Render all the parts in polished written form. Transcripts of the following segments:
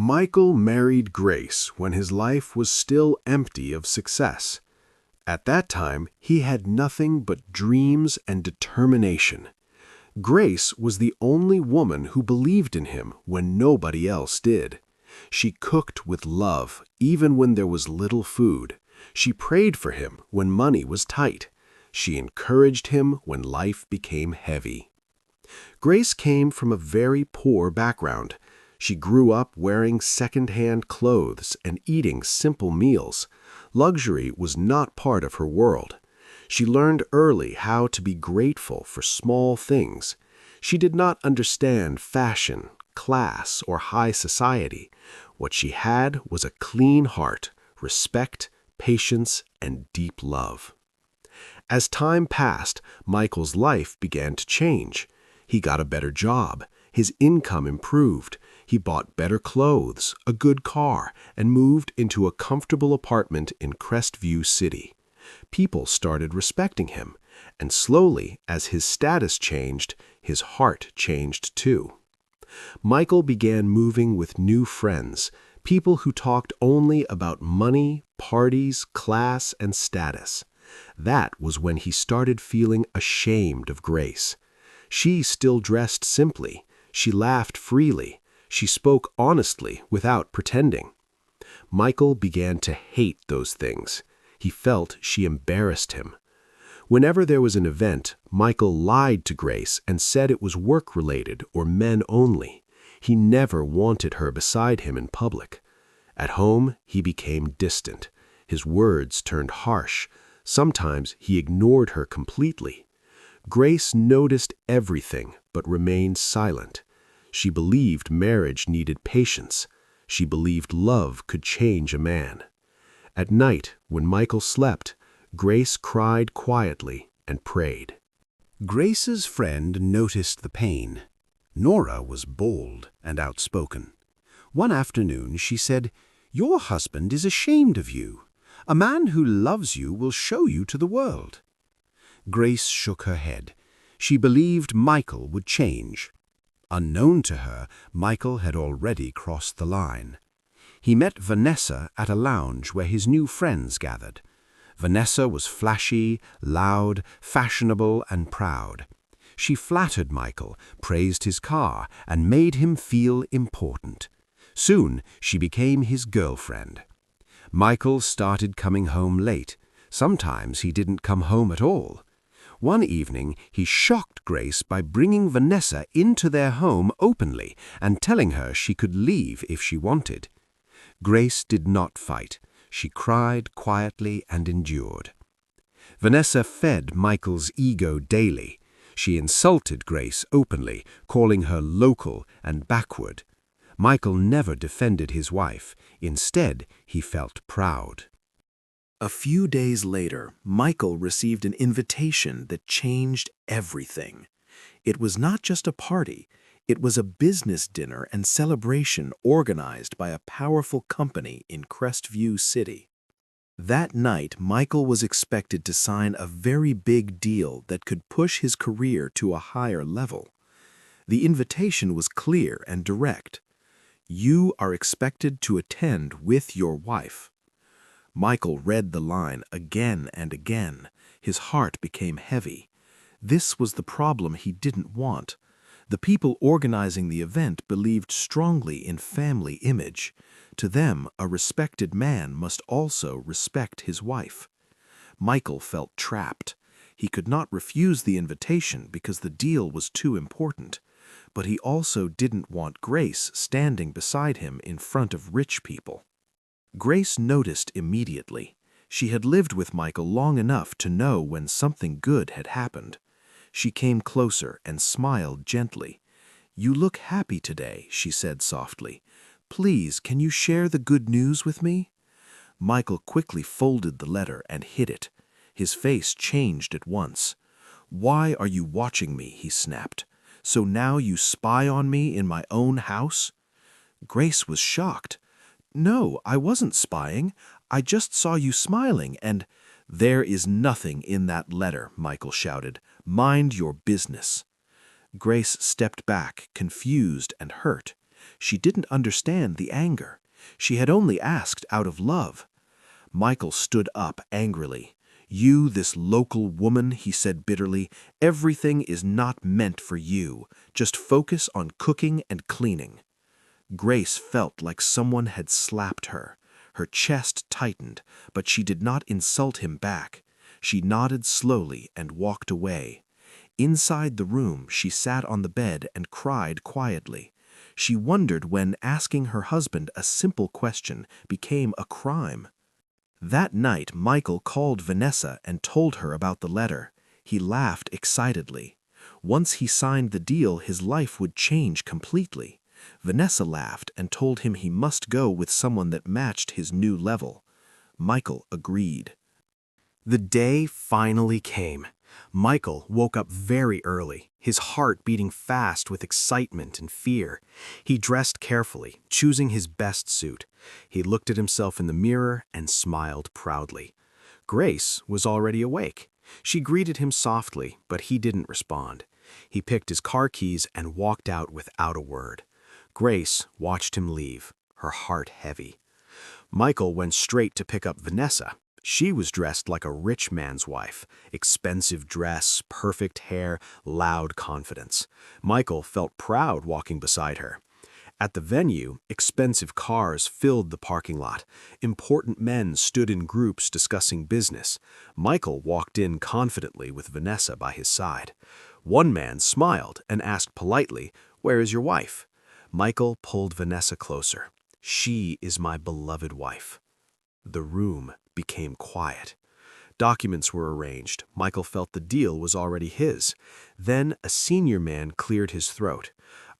Michael married Grace when his life was still empty of success. At that time, he had nothing but dreams and determination. Grace was the only woman who believed in him when nobody else did. She cooked with love, even when there was little food. She prayed for him when money was tight. She encouraged him when life became heavy. Grace came from a very poor background. She grew up wearing second-hand clothes and eating simple meals. Luxury was not part of her world. She learned early how to be grateful for small things. She did not understand fashion, class, or high society. What she had was a clean heart, respect, patience, and deep love. As time passed, Michael's life began to change. He got a better job. His income improved. He bought better clothes, a good car, and moved into a comfortable apartment in Crestview City. People started respecting him, and slowly, as his status changed, his heart changed too. Michael began moving with new friends, people who talked only about money, parties, class, and status. That was when he started feeling ashamed of Grace. She still dressed simply. She laughed freely. She spoke honestly without pretending. Michael began to hate those things. He felt she embarrassed him. Whenever there was an event, Michael lied to Grace and said it was work-related or men only. He never wanted her beside him in public. At home, he became distant. His words turned harsh. Sometimes he ignored her completely. Grace noticed everything but remained silent. She believed marriage needed patience. She believed love could change a man. At night, when Michael slept, Grace cried quietly and prayed. Grace's friend noticed the pain. Nora was bold and outspoken. One afternoon she said, "Your husband is ashamed of you. A man who loves you will show you to the world." Grace shook her head. She believed Michael would change. Unknown to her, Michael had already crossed the line. He met Vanessa at a lounge where his new friends gathered. Vanessa was flashy, loud, fashionable, and proud. She flattered Michael, praised his car, and made him feel important. Soon, she became his girlfriend. Michael started coming home late. Sometimes he didn't come home at all. One evening, he shocked Grace by bringing Vanessa into their home openly and telling her she could leave if she wanted. Grace did not fight. She cried quietly and endured. Vanessa fed Michael's ego daily. She insulted Grace openly, calling her local and backward. Michael never defended his wife. Instead, he felt proud. A few days later, Michael received an invitation that changed everything. It was not just a party. It was a business dinner and celebration organized by a powerful company in Crestview City. That night, Michael was expected to sign a very big deal that could push his career to a higher level. The invitation was clear and direct. You are expected to attend with your wife. Michael read the line again and again. His heart became heavy. This was the problem he didn't want. The people organizing the event believed strongly in family image. To them, a respected man must also respect his wife. Michael felt trapped. He could not refuse the invitation because the deal was too important. But he also didn't want Grace standing beside him in front of rich people. Grace noticed immediately. She had lived with Michael long enough to know when something good had happened. She came closer and smiled gently. "You look happy today," she said softly. "Please, can you share the good news with me?" Michael quickly folded the letter and hid it. His face changed at once. "Why are you watching me?" he snapped. "So now you spy on me in my own house?" Grace was shocked. "No, I wasn't spying. I just saw you smiling and—" "There is nothing in that letter," Michael shouted. "Mind your business." Grace stepped back, confused and hurt. She didn't understand the anger. She had only asked out of love. Michael stood up angrily. "You, this local woman," he said bitterly, "everything is not meant for you. Just focus on cooking and cleaning." Grace felt like someone had slapped her. Her chest tightened, but she did not insult him back. She nodded slowly and walked away. Inside the room, she sat on the bed and cried quietly. She wondered when asking her husband a simple question became a crime. That night, Michael called Vanessa and told her about the letter. He laughed excitedly. Once he signed the deal, his life would change completely. Vanessa laughed and told him he must go with someone that matched his new level. Michael agreed. The day finally came. Michael woke up very early, his heart beating fast with excitement and fear. He dressed carefully, choosing his best suit. He looked at himself in the mirror and smiled proudly. Grace was already awake. She greeted him softly, but he didn't respond. He picked his car keys and walked out without a word. Grace watched him leave, her heart heavy. Michael went straight to pick up Vanessa. She was dressed like a rich man's wife. Expensive dress, perfect hair, loud confidence. Michael felt proud walking beside her. At the venue, expensive cars filled the parking lot. Important men stood in groups discussing business. Michael walked in confidently with Vanessa by his side. One man smiled and asked politely, "Where is your wife?" Michael pulled Vanessa closer. "She is my beloved wife." The room became quiet. Documents were arranged. Michael felt the deal was already his. Then a senior man cleared his throat.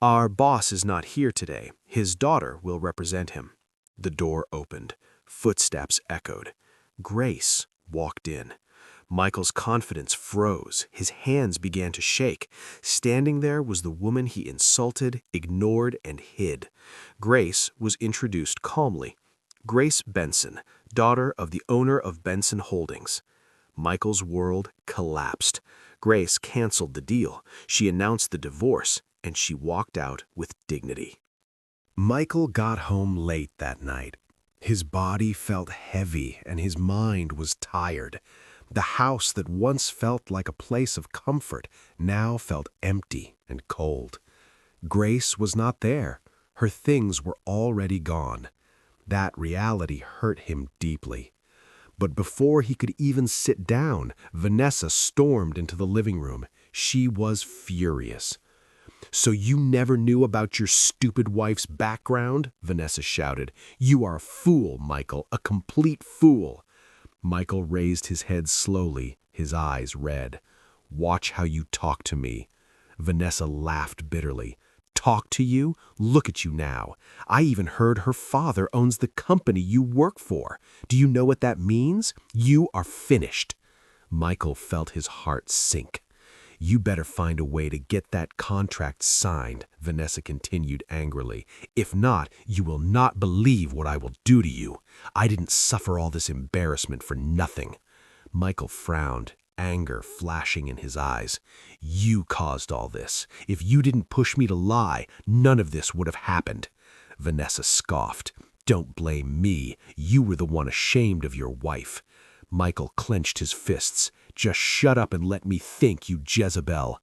"Our boss is not here today. His daughter will represent him." The door opened. Footsteps echoed. Grace walked in. Michael's confidence froze. His hands began to shake. Standing there was the woman he insulted, ignored, and hid. Grace was introduced calmly. Grace Benson, daughter of the owner of Benson Holdings. Michael's world collapsed. Grace canceled the deal. She announced the divorce, and she walked out with dignity. Michael got home late that night. His body felt heavy, and his mind was tired. The house that once felt like a place of comfort now felt empty and cold. Grace was not there. Her things were already gone. That reality hurt him deeply. But before he could even sit down, Vanessa stormed into the living room. She was furious. "So you never knew about your stupid wife's background?" Vanessa shouted. "You are a fool, Michael, a complete fool." Michael raised his head slowly, his eyes red. "Watch how you talk to me." Vanessa laughed bitterly. "Talk to you? Look at you now. I even heard her father owns the company you work for. Do you know what that means? You are finished." Michael felt his heart sink. "You better find a way to get that contract signed," Vanessa continued angrily. "If not, you will not believe what I will do to you. I didn't suffer all this embarrassment for nothing." Michael frowned, anger flashing in his eyes. "You caused all this. If you didn't push me to lie, none of this would have happened." Vanessa scoffed. "Don't blame me. You were the one ashamed of your wife." Michael clenched his fists. "Just shut up and let me think, you Jezebel."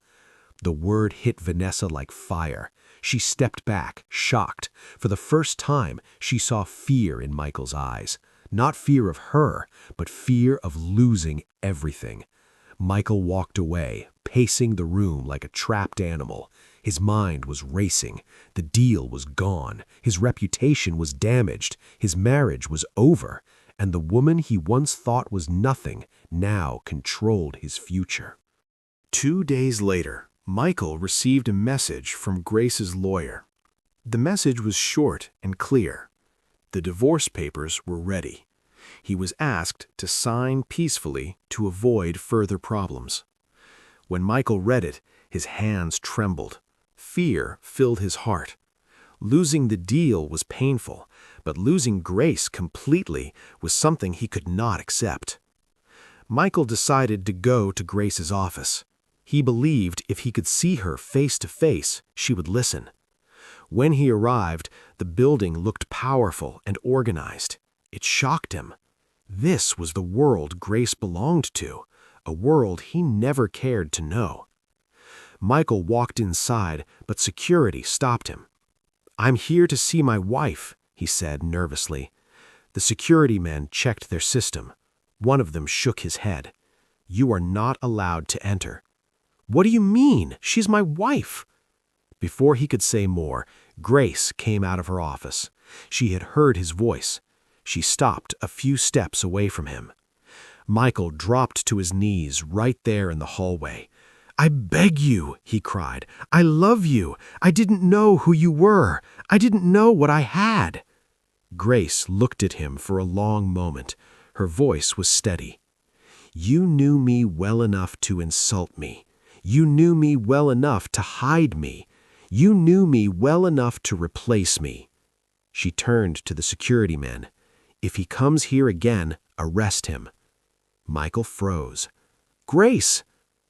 The word hit Vanessa like fire. She stepped back, shocked. For the first time, she saw fear in Michael's eyes. Not fear of her, but fear of losing everything. Michael walked away, pacing the room like a trapped animal. His mind was racing. The deal was gone. His reputation was damaged. His marriage was over. And the woman he once thought was nothing now controlled his future. 2 days later, Michael received a message from Grace's lawyer. The message was short and clear. The divorce papers were ready. He was asked to sign peacefully to avoid further problems. When Michael read it, his hands trembled. Fear filled his heart. Losing the deal was painful, but losing Grace completely was something he could not accept. Michael decided to go to Grace's office. He believed if he could see her face to face, she would listen. When he arrived, the building looked powerful and organized. It shocked him. This was the world Grace belonged to, a world he never cared to know. Michael walked inside, but security stopped him. "I'm here to see my wife," he said nervously. The security men checked their system. One of them shook his head. "You are not allowed to enter." "What do you mean? She's my wife." Before he could say more, Grace came out of her office. She had heard his voice. She stopped a few steps away from him. Michael dropped to his knees right there in the hallway. "I beg you," he cried. "I love you. I didn't know who you were. I didn't know what I had." Grace looked at him for a long moment. Her voice was steady. "You knew me well enough to insult me. You knew me well enough to hide me. You knew me well enough to replace me." She turned to the security men. "If he comes here again, arrest him." Michael froze. "Grace!"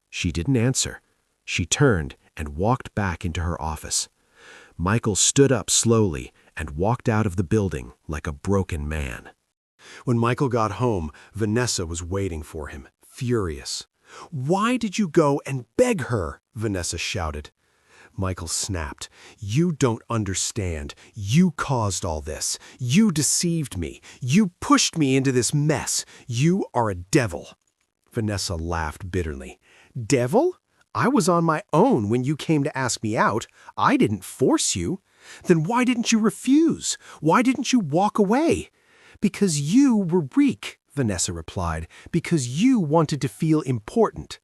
She didn't answer. She turned and walked back into her office. Michael stood up slowly and walked out of the building like a broken man. When Michael got home, Vanessa was waiting for him, furious. "Why did you go and beg her?" Vanessa shouted. Michael snapped. "You don't understand. You caused all this. You deceived me. You pushed me into this mess. You are a devil." Vanessa laughed bitterly. "Devil? I was on my own when you came to ask me out. I didn't force you. Then why didn't you refuse? Why didn't you walk away?" "Because you were weak," Vanessa replied. "Because you wanted to feel important."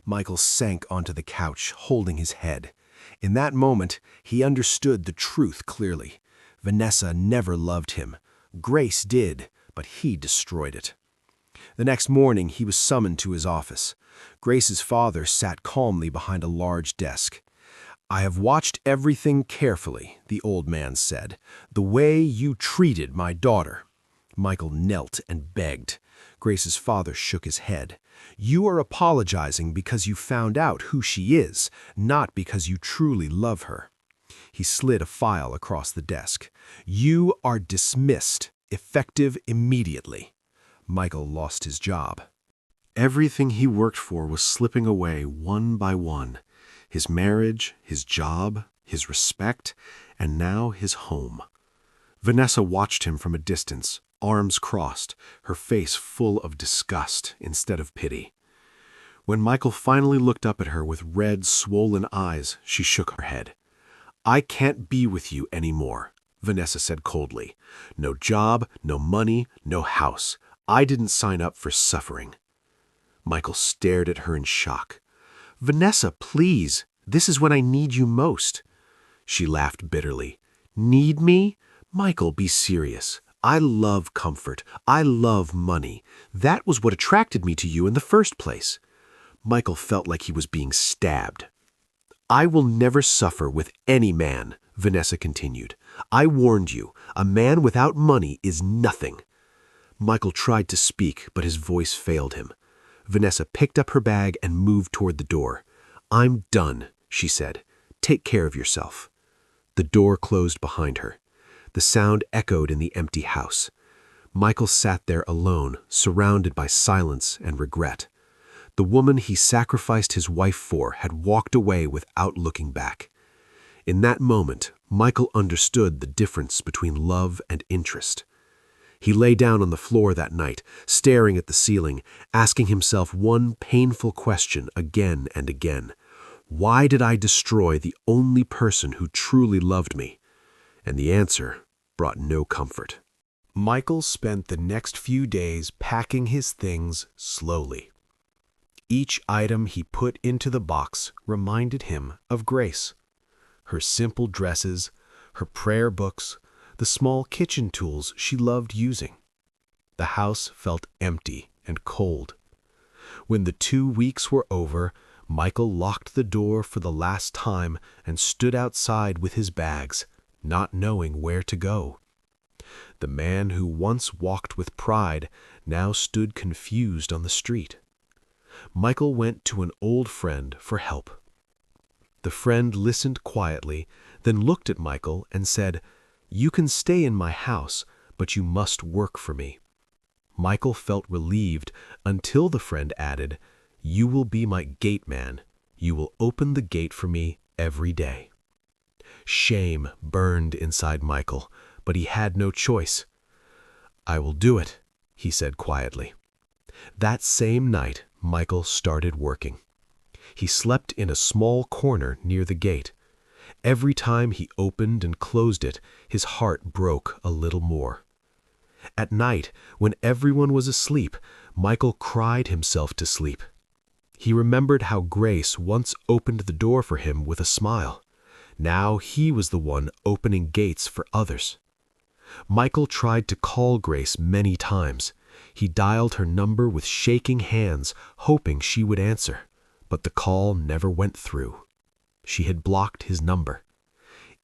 Michael sank onto the couch, holding his head. In that moment, he understood the truth clearly. Vanessa never loved him. Grace did, but he destroyed it. The next morning, he was summoned to his office. Grace's father sat calmly behind a large desk. "I have watched everything carefully," the old man said. "The way you treated my daughter." Michael knelt and begged. Grace's father shook his head. "You are apologizing because you found out who she is, not because you truly love her." He slid a file across the desk. "You are dismissed, effective immediately." Michael lost his job. Everything he worked for was slipping away one by one. His marriage, his job, his respect, and now his home. Vanessa watched him from a distance, arms crossed, her face full of disgust instead of pity. When Michael finally looked up at her with red, swollen eyes, she shook her head. "I can't be with you anymore," Vanessa said coldly. "No job, no money, no house. I didn't sign up for suffering." Michael stared at her in shock. "Vanessa, please. This is when I need you most." She laughed bitterly. "Need me? Michael, be serious. I love comfort. I love money. That was what attracted me to you in the first place." Michael felt like he was being stabbed. "I will never suffer with any man," Vanessa continued. "I warned you, a man without money is nothing." Michael tried to speak, but his voice failed him. Vanessa picked up her bag and moved toward the door. "I'm done," she said. "Take care of yourself." The door closed behind her. The sound echoed in the empty house. Michael sat there alone, surrounded by silence and regret. The woman he sacrificed his wife for had walked away without looking back. In that moment, Michael understood the difference between love and interest. He lay down on the floor that night, staring at the ceiling, asking himself one painful question again and again. Why did I destroy the only person who truly loved me? And the answer brought no comfort. Michael spent the next few days packing his things slowly. Each item he put into the box reminded him of Grace. Her simple dresses, her prayer books, the small kitchen tools she loved using. The house felt empty and cold. When the 2 weeks were over, Michael locked the door for the last time and stood outside with his bags, not knowing where to go. The man who once walked with pride now stood confused on the street. Michael went to an old friend for help. The friend listened quietly, then looked at Michael and said, "You can stay in my house, but you must work for me." Michael felt relieved until the friend added, "You will be my gate man. You will open the gate for me every day." Shame burned inside Michael, but he had no choice. "I will do it," he said quietly. That same night, Michael started working. He slept in a small corner near the gate. Every time he opened and closed it, his heart broke a little more. At night, when everyone was asleep, Michael cried himself to sleep. He remembered how Grace once opened the door for him with a smile. Now he was the one opening gates for others. Michael tried to call Grace many times. He dialed her number with shaking hands, hoping she would answer, but the call never went through. She had blocked his number.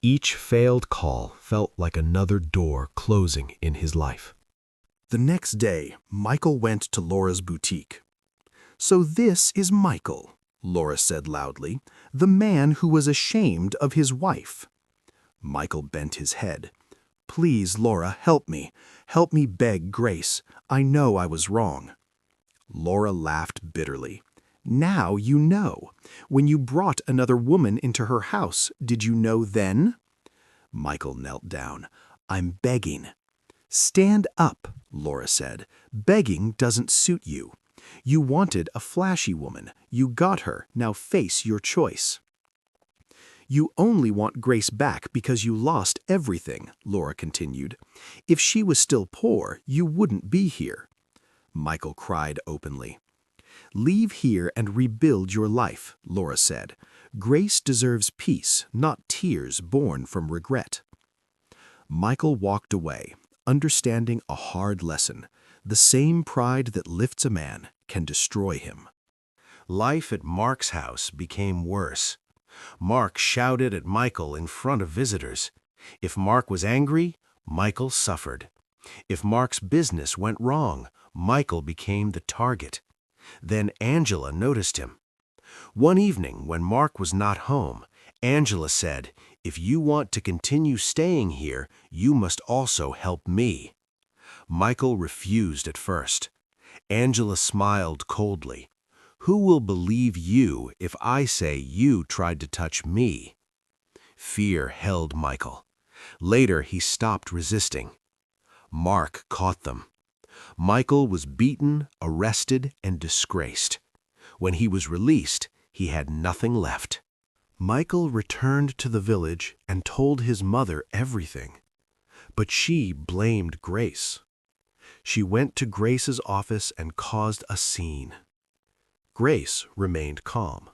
Each failed call felt like another door closing in his life. The next day, Michael went to Laura's boutique. "So this is Michael," Laura said loudly, "the man who was ashamed of his wife." Michael bent his head. "Please, Laura, help me. Help me beg Grace. I know I was wrong." Laura laughed bitterly. "Now you know. When you brought another woman into her house, did you know then?" Michael knelt down. "I'm begging." "Stand up," Laura said. "Begging doesn't suit you. You wanted a flashy woman. You got her. Now face your choice." "You only want Grace back because you lost everything," Laura continued. "If she was still poor, you wouldn't be here." Michael cried openly. "Leave here and rebuild your life," Laura said. "Grace deserves peace, not tears born from regret." Michael walked away, understanding a hard lesson. The same pride that lifts a man can destroy him. Life at Mark's house became worse. Mark shouted at Michael in front of visitors. If Mark was angry, Michael suffered. If Mark's business went wrong, Michael became the target. Then Angela noticed him. One evening, when Mark was not home, Angela said, "If you want to continue staying here, you must also help me." Michael refused at first. Angela smiled coldly. "Who will believe you if I say you tried to touch me?" Fear held Michael. Later, he stopped resisting. Mark caught them. Michael was beaten, arrested, and disgraced. When he was released, he had nothing left. Michael returned to the village and told his mother everything. But she blamed Grace. She went to Grace's office and caused a scene. Grace remained calm.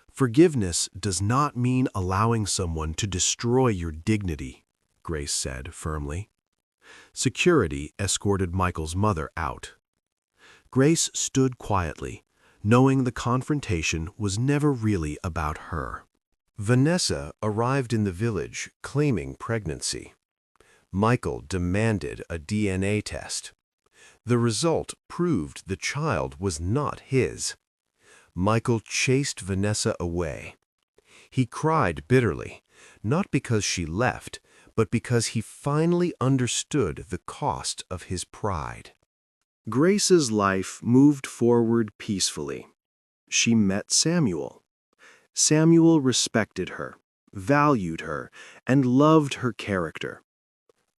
"Forgiveness does not mean allowing someone to destroy your dignity," Grace said firmly. Security escorted Michael's mother out. Grace stood quietly, knowing the confrontation was never really about her. Vanessa arrived in the village claiming pregnancy. Michael demanded a DNA test. The result proved the child was not his. Michael chased Vanessa away. He cried bitterly, not because she left, but because he finally understood the cost of his pride. Grace's life moved forward peacefully. She met Samuel. Samuel respected her, valued her, and loved her character.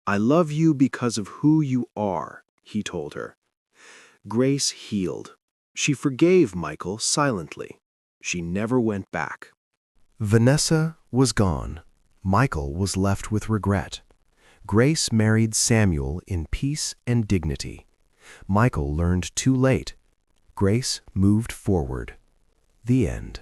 "I love you because of who you are," he told her. Grace healed. She forgave Michael silently. She never went back. Vanessa was gone. Michael was left with regret. Grace married Samuel in peace and dignity. Michael learned too late. Grace moved forward. The end.